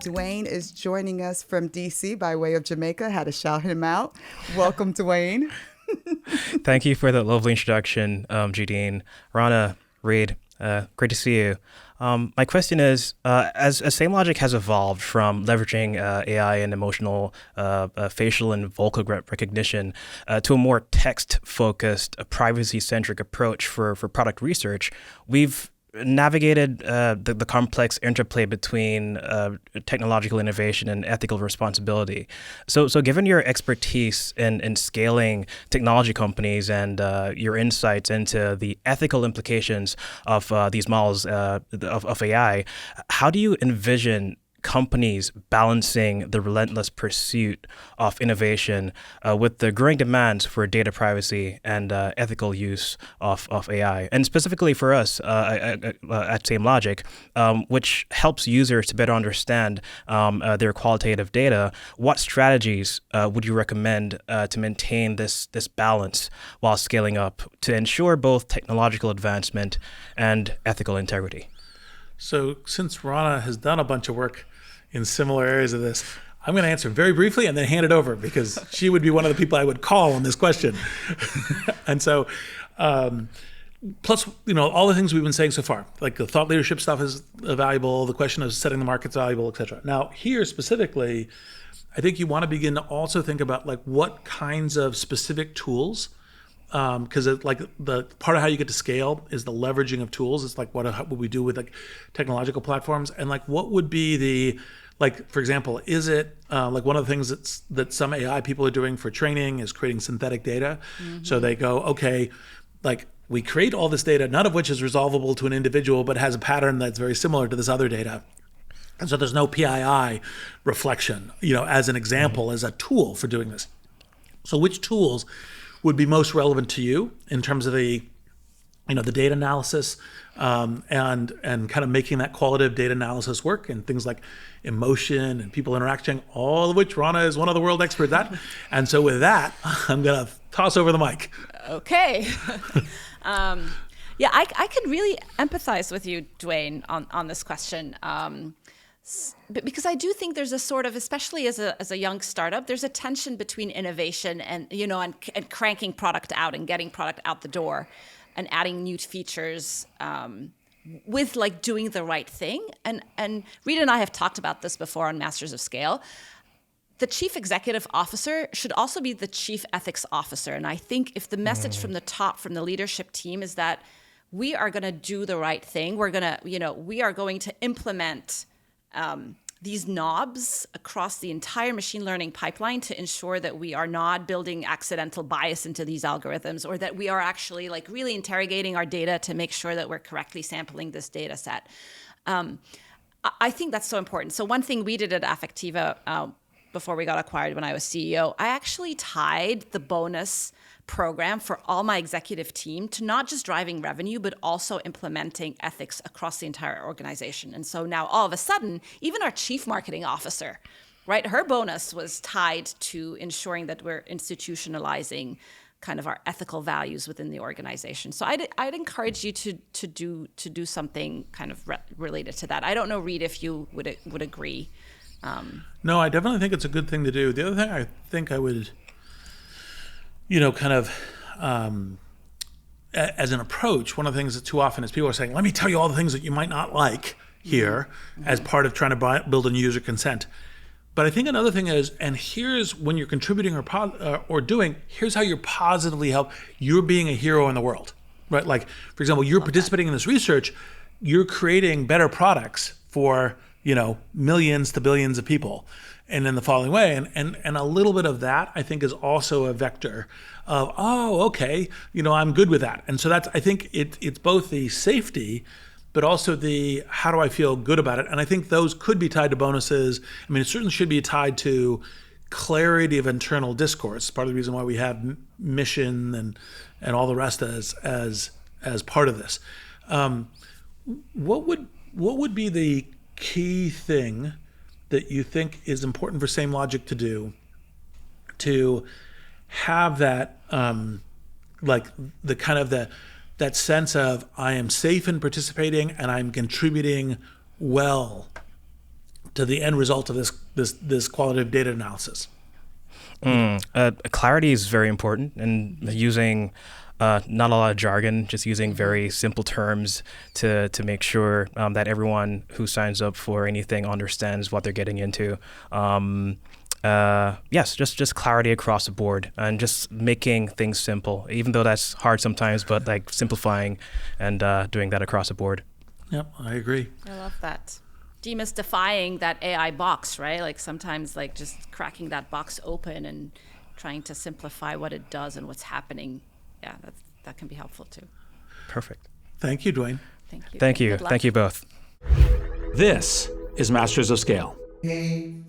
Dwayne is joining us from DC by way of Jamaica. Had to shout him out. Welcome, Dwayne. Thank you for that lovely introduction, Jodine. Rana, Reid, great to see you. My question is, as Samelogic has evolved from leveraging AI and emotional facial and vocal recognition to a more text-focused, privacy-centric approach for product research, we've navigated the complex interplay between technological innovation and ethical responsibility. So given your expertise in scaling technology companies and your insights into the ethical implications of these models of AI, how do you envision companies balancing the relentless pursuit of innovation with the growing demands for data privacy and ethical use of AI? And specifically for us at Samelogic, which helps users to better understand their qualitative data, what strategies would you recommend to maintain this balance while scaling up to ensure both technological advancement and ethical integrity? So since Rana has done a bunch of work in similar areas of this, I'm going to answer very briefly and then hand it over because she would be one of the people I would call on this question. And so, plus, all the things we've been saying so far, like the thought leadership stuff is valuable, the question of setting the market's valuable, et cetera. Now, here specifically, I think you want to begin to also think about like what kinds of specific tools, because like the part of how you get to scale is the leveraging of tools. It's like what we do with like technological platforms, and like what would be the, like, for example, is it like one of the things that some AI people are doing for training is creating synthetic data. Mm-hmm. So they go, okay, like we create all this data, none of which is resolvable to an individual, but has a pattern that's very similar to this other data. And so there's no PII reflection, as an example, as a tool for doing this. So which tools would be most relevant to you in terms of the data analysis and kind of making that qualitative data analysis work, and things like emotion and people interacting, all of which Rana is one of the world experts at. And so with that, I'm going to toss over the mic. Okay. Yeah, I could really empathize with you, Dwayne, on this question. Because I do think there's a sort of, especially as a young startup, there's a tension between innovation and and cranking product out and getting product out the door, and adding new features with like doing the right thing. And Reid and I have talked about this before on Masters of Scale. The chief executive officer should also be the chief ethics officer. And I think if the message from the top, from the leadership team, is that we are going to do the right thing, we are going to implement these knobs across the entire machine learning pipeline to ensure that we are not building accidental bias into these algorithms, or that we are actually like really interrogating our data to make sure that we're correctly sampling this data set. I think that's so important. So one thing we did at Affectiva before we got acquired when I was CEO, I actually tied the bonus program for all my executive team to not just driving revenue, but also implementing ethics across the entire organization. And so now all of a sudden, even our chief marketing officer, right, her bonus was tied to ensuring that we're institutionalizing kind of our ethical values within the organization. So I'd encourage you to do something kind of related to that. I don't know, Reid, if you would agree. No, I definitely think it's a good thing to do. The other thing I think I would, kind of as an approach, one of the things that too often is people are saying, let me tell you all the things that you might not like here as part of trying to build a user consent. But I think another thing is, and here's when you're contributing or doing, here's how you're positively you're being a hero in the world, right? Like, for example, you're participating in this research, you're creating better products for, millions to billions of people, and in the following way. And a little bit of that, I think, is also a vector of, okay, I'm good with that. And so I think it's both the safety, but also the how do I feel good about it. And I think those could be tied to bonuses. I mean, it certainly should be tied to clarity of internal discourse. Part of the reason why we have mission and all the rest as part of this. What would be the key thing that you think is important for Samelogic to do to have that like the kind of that sense of I am safe in participating and I'm contributing well to the end result of this qualitative data analysis? Clarity is very important, and using not a lot of jargon, just using very simple terms to make sure that everyone who signs up for anything understands what they're getting into. Yes, just clarity across the board, and just making things simple, even though that's hard sometimes, but like simplifying and doing that across the board. Yep, I agree. I love that. Demystifying that AI box, right? Like sometimes like just cracking that box open and trying to simplify what it does and what's happening. Yeah, that can be helpful too. Perfect. Thank you, Dwayne. Thank you. Thank you. Good luck. Thank you both. This is Masters of Scale. A-I-N-G